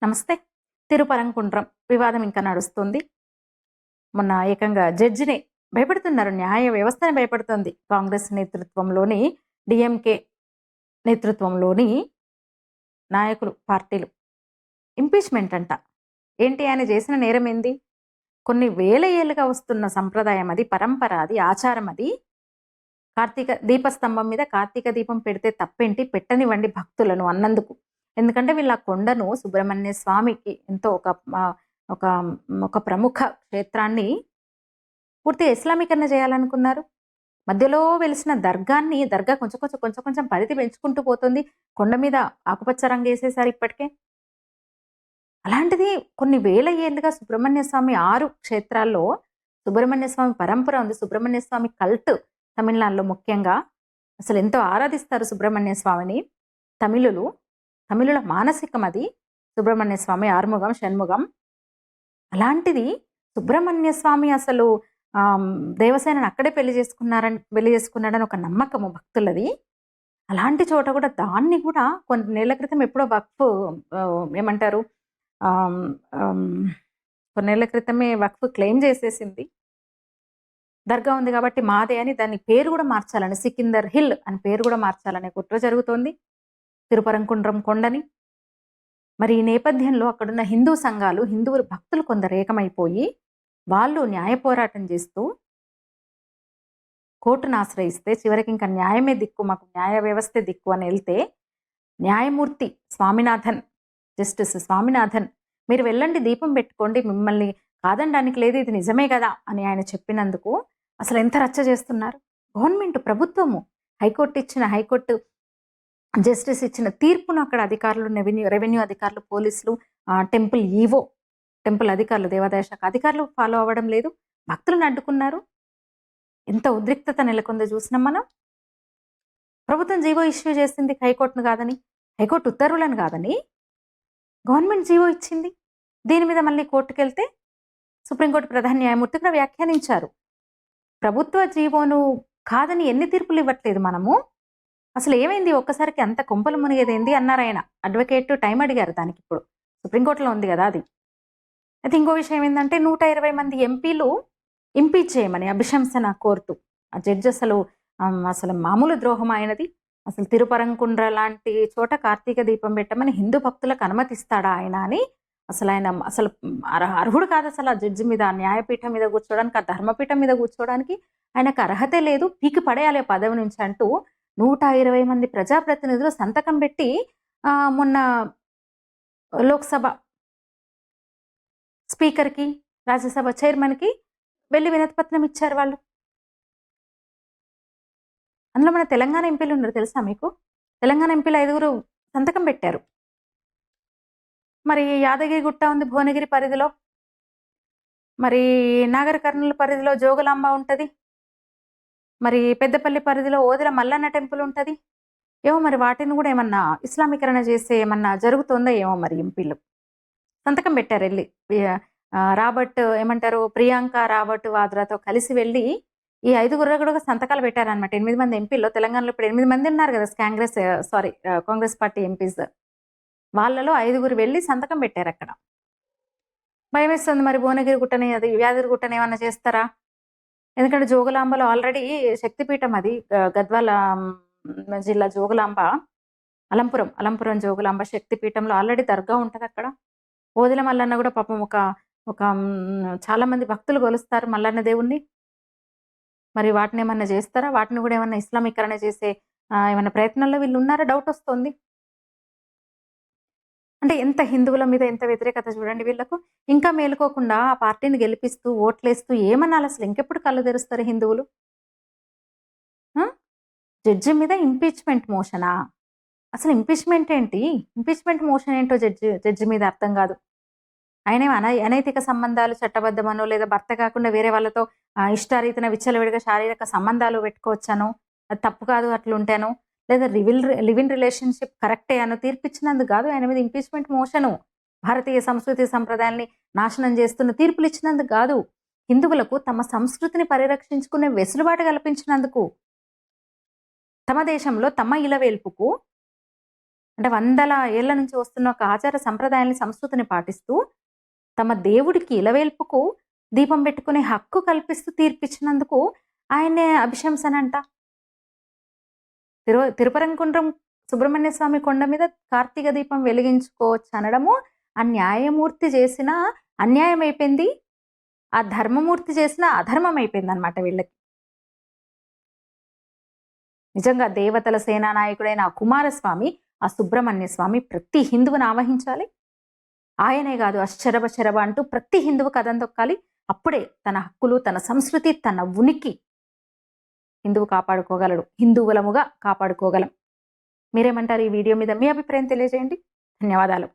నమస్తే. తిరుపరంకుండ్రం వివాదం ఇంకా నడుస్తుంది. మొన్న ఏకంగా జడ్జిని భయపెడుతున్నారు. న్యాయ వ్యవస్థనే భయపెడుతుంది. కాంగ్రెస్ నేతృత్వంలోని, డీఎంకే నేతృత్వంలోని నాయకులు, పార్టీలు. ఇంపీచ్‌మెంట్ అంట. ఏంటి ఆయన చేసిన నేరం ఏంది? కొన్ని వేల ఏళ్లుగా వస్తున్న సంప్రదాయం అది, పరంపర అది, ఆచారం అది. కార్తీక దీపస్తంభం మీద కార్తీక దీపం పెడితే తప్పేంటి? పెట్టనివ్వండి భక్తులను అన్నందుకు. ఎందుకంటే వీళ్ళ కొండను సుబ్రహ్మణ్య స్వామికి ఎంతో ఒక ఒక ప్రముఖ క్షేత్రాన్ని పూర్తిగా ఇస్లామీకరణ చేయాలనుకున్నారు. మధ్యలో వెలిసిన దర్గా కొంచెం కొంచెం పరిధి పెంచుకుంటూ పోతుంది. కొండ మీద ఆకుపచ్చ రంగేసేసారు ఇప్పటికే. అలాంటిది కొన్ని వేల ఏళ్లుగా సుబ్రహ్మణ్య స్వామి 6 క్షేత్రాల్లో సుబ్రహ్మణ్య స్వామి పరంపర ఉంది. సుబ్రహ్మణ్య స్వామి కల్ట్ తమిళనాడులో ముఖ్యంగా అసలు ఎంతో ఆరాధిస్తారు సుబ్రహ్మణ్య స్వామిని తమిళుల మానసికం అది. సుబ్రహ్మణ్య స్వామి ఆరుముఖం, షణ్ముఖం. అలాంటిది సుబ్రహ్మణ్య స్వామి అసలు దేవసేనని అక్కడే పెళ్లి చేసుకున్నాడని ఒక నమ్మకము భక్తులది. అలాంటి చోట కూడా దాన్ని కూడా కొన్ని నెలల క్రితం ఎప్పుడో వక్ఫ్ ఏమంటారు కొన్నేళ్ల క్రితమే వక్ఫ్ క్లెయిమ్ చేసేసింది. దర్గా ఉంది కాబట్టి మాదే అని దాని పేరు కూడా మార్చాలని, సికిందర్ హిల్ అని పేరు కూడా మార్చాలనే కుట్ర జరుగుతోంది తిరుపరంకుండ్రం కొండని. మరి ఈ నేపథ్యంలో అక్కడున్న హిందూ సంఘాలు, హిందువులు భక్తులు కొందరు ఏకమైపోయి వాళ్ళు న్యాయ పోరాటం చేస్తూ కోర్టును ఆశ్రయిస్తే చివరికి ఇంకా న్యాయమే దిక్కు, మాకు న్యాయ వ్యవస్థే దిక్కు అని వెళ్తే న్యాయమూర్తి స్వామినాథన్, జస్టిస్ స్వామినాథన్, మీరు వెళ్ళండి దీపం పెట్టుకోండి, మిమ్మల్ని కాదనడానికి లేదు, ఇది నిజమే కదా అని ఆయన చెప్పినందుకు అసలు ఎంత రచ్చ చేస్తున్నారు. గవర్నమెంట్, ప్రభుత్వము, హైకోర్టు జస్టిస్ ఇచ్చిన తీర్పును అక్కడ అధికారులు, రెవెన్యూ అధికారులు, పోలీసులు, టెంపుల్ అధికారులు, దేవాదాయ శాఖ అధికారులు ఫాలో అవ్వడం లేదు. భక్తులను అడ్డుకున్నారు. ఎంత ఉద్రిక్తత నెలకొందో చూసినాం మనం. ప్రభుత్వం జీవో ఇష్యూ చేసింది హైకోర్టును కాదని, హైకోర్టు ఉత్తర్వులను కాదని గవర్నమెంట్ జీవో ఇచ్చింది. దీని మీద మళ్ళీ కోర్టుకెళ్తే సుప్రీంకోర్టు ప్రధాన న్యాయమూర్తి కూడా వ్యాఖ్యానించారు. ప్రభుత్వ జీవోను కాదని ఎన్ని తీర్పులు ఇవ్వట్లేదు మనము, అసలు ఏమైంది ఒక్కసారికి అంత కొంపలు మునిగేదేంది అన్నారు ఆయన. అడ్వకేట్ టైం అడిగారు దానికి. ఇప్పుడు సుప్రీంకోర్టులో ఉంది కదా అది. అయితే ఇంకో విషయం ఏంటంటే 120 మంది ఎంపీలు ఇంపీచ్ చేయమని అభిశంసన కోరుతూ ఆ జడ్జి అసలు మామూలు ద్రోహం ఆయనది. అసలు తిరుపరంకుండ్ర లాంటి చోట కార్తీక దీపం పెట్టమని హిందూ భక్తులకు అనుమతిస్తాడా ఆయన అని ఆయన అసలు అర్హుడు కాదు అసలు ఆ జడ్జి మీద, ఆ న్యాయపీఠం మీద కూర్చోవడానికి, ఆ ధర్మపీఠం మీద కూర్చోవడానికి ఆయనకు అర్హతే లేదు, పీకి పడేయాలి పదవి నుంచి అంటూ 120 మంది ప్రజాప్రతినిధులు సంతకం పెట్టి మొన్న లోక్సభ స్పీకర్కి, రాజ్యసభ చైర్మన్కి వెళ్ళి వినతిపత్రం ఇచ్చారు వాళ్ళు. అందులో మన తెలంగాణ ఎంపీలు ఉన్నారు తెలుసా మీకు? తెలంగాణ ఎంపీలు 5 సంతకం పెట్టారు. మరి యాదగిరి గుట్ట ఉంది భువనగిరి పరిధిలో, మరి నాగర్ కర్నూలు పరిధిలో జోగులాంబ ఉంటుంది, మరి పెద్దపల్లి పరిధిలో ఓదెల మల్లన్న టెంపుల్ ఉంటుంది. ఏమో మరి వాటిని కూడా ఏమన్నా ఇస్లామీకరణ చేస్తే ఏమన్నా జరుగుతుందో ఏమో మరి. ఎంపీలు సంతకం పెట్టారు వెళ్ళి. ప్రియాంక రాబర్ట్ వాద్రాతో కలిసి వెళ్ళి ఈ 5 కూడా సంతకాలు పెట్టారనమాట. 8 మంది ఎంపీల్లో తెలంగాణలో ఇప్పుడు 8 మంది ఉన్నారు కదా కాంగ్రెస్ పార్టీ ఎంపీస్. వాళ్ళలో 5 వెళ్ళి సంతకం పెట్టారు అక్కడ. భయం వేస్తుంది మరి భువనగిరి గుట్టని, అది యాదగిరి గుట్టని ఏమన్నా చేస్తారా? ఎందుకంటే జోగులాంబలో ఆల్రెడీ శక్తిపీఠం అది, గద్వాల జిల్లా జోగులాంబ, అలంపురం జోగులాంబ శక్తిపీఠంలో ఆల్రెడీ దర్గా ఉంటుంది అక్కడ. ఓదెల మల్లన్న కూడా పాపం ఒక చాలా మంది భక్తులు కొలుస్తారు మల్లన్న దేవుణ్ణి. మరి వాటిని ఏమన్నా చేస్తారా? వాటిని కూడా ఏమన్నా ఇస్లామీకరణ చేసే ఏమన్నా ప్రయత్నంలో వీళ్ళు ఉన్నారా? డౌట్ వస్తుంది. అంటే ఎంత హిందువుల మీద ఎంత వ్యతిరేకత చూడండి వీళ్ళకు. ఇంకా మేలుకోకుండా ఆ పార్టీని గెలిపిస్తూ ఓట్లేస్తూ ఏమనాలి అసలు? ఇంకెప్పుడు కళ్ళు తెరుస్తారు హిందువులు? జడ్జి మీద ఇంపీచ్మెంట్ మోషనా? అసలు ఇంపీచ్మెంట్ ఏంటి? ఇంపీచ్మెంట్ మోషన్ ఏంటో జడ్జి మీద అర్థం కాదు. ఆయన అనైతిక సంబంధాలు చట్టబద్ధమనో, లేదా భర్త కాకుండా వేరే వాళ్ళతో ఇష్టారీతిన విచ్చలవిడిగా శారీరక సంబంధాలు పెట్టుకోవచ్చాను, అది తప్పు కాదు అట్లుంటాను, లేదా లివ్ ఇన్ రిలేషన్షిప్ కరెక్టే అని తీర్పిచ్చినందుకు కాదు ఆయన మీద ఇంపీచ్మెంట్ మోషను. భారతీయ సంస్కృతి సంప్రదాయాల్ని నాశనం చేస్తున్న తీర్పులు ఇచ్చినందుకు కాదు, హిందువులకు తమ సంస్కృతిని పరిరక్షించుకునే వెసులుబాటు కల్పించినందుకు, తమ దేశంలో తమ ఇలవేల్పుకు అంటే వందల ఏళ్ల నుంచి వస్తున్న ఒక ఆచార సంప్రదాయాన్ని, సంస్కృతిని పాటిస్తూ తమ దేవుడికి ఇలవేల్పుకు దీపం పెట్టుకునే హక్కు కల్పిస్తూ తీర్పిచ్చినందుకు ఆయన్నే అభిశంసనంట. తిరుపరంకుండ్రం సుబ్రహ్మణ్య స్వామి కొండ మీద కార్తీక దీపం వెలిగించుకోవచ్చు అనడము ఆ న్యాయమూర్తి చేసిన అన్యాయం అయిపోయింది, ఆ ధర్మమూర్తి చేసిన అధర్మం అయిపోయింది అనమాట వీళ్ళకి. నిజంగా దేవతల సేనా నాయకుడైన ఆ కుమారస్వామి, ఆ సుబ్రహ్మణ్య స్వామి ప్రతి హిందువుని ఆవహించాలి. ఆయనే కాదు అశ్చరబ శరబ అంటూ ప్రతి హిందువు కథం తొక్కాలి. అప్పుడే తన హక్కులు, తన సంస్కృతి, తన ఉనికి హిందువు కాపాడుకోగలడు, హిందువులముగా కాపాడుకోగలం. మీరేమంటారు? ఈ వీడియో మీద మీ అభిప్రాయం తెలియజేయండి. ధన్యవాదాలు.